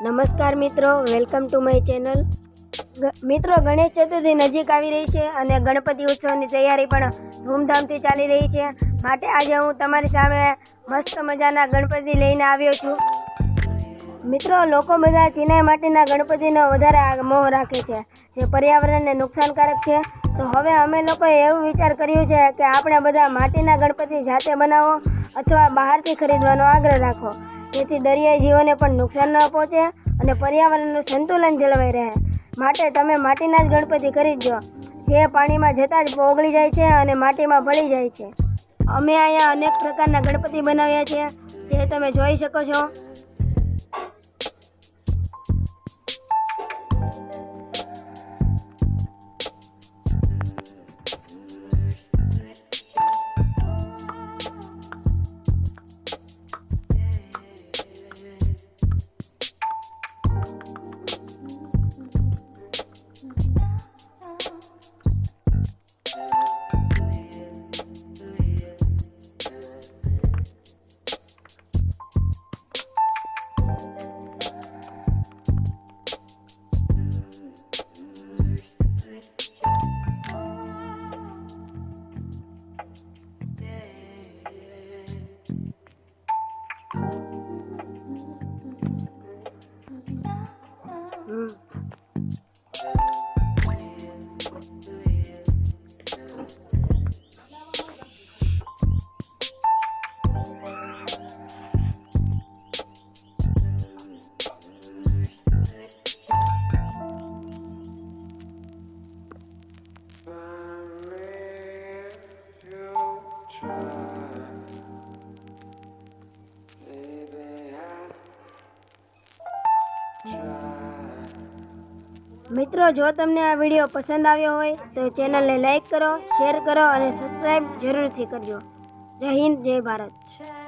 નમસ્કાર મિત્રો, welcome to my channel. મિત્રો, ગણેશ ચતુર્થી નજીક આવી રહી છે અને ગણપતિ ઉત્સવની તૈયારી પણ ધૂમધામથી ચાલી રહી છે. માટે આજે હું તમારી સામે મસ્ત મજાના ગણપતિ લઈને આવ્યો છું. મિત્રો, લોકો બધા ચિનાઈ માટીના ગણપતિનો વધારે મોહ રાખે છે, જે પર્યાવરણને નુકસાનકારક છે. તો હવે અમે લોકોએ એવું વિચાર કર્યું છે કે આપણે બધા માટીના ગણપતિ જાતે બનાવો અથવા બહારથી ખરીદવાનો આગ્રહ રાખો, જેથી દરિયાઈ જીવોને પણ નુકસાન ન પહોંચે અને પર્યાવરણનું સંતુલન જળવાઈ રહે. માટે તમે માટીના જ ગણપતિ ખરીદજો, જે પાણીમાં જતાં જ ઓગળી જાય છે અને માટીમાં ભળી જાય છે. અમે અહીંયા અનેક પ્રકારના ગણપતિ બનાવ્યા છે, જે તમે જોઈ શકો છો. મિત્રો, જો તમને આ વિડીયો પસંદ આવ્યો હોય તો ચેનલને લાઈક કરો, શેર કરો અને સબસ્ક્રાઈબ જરૂરથી કરજો. જય હિન્દ, જય ભારત.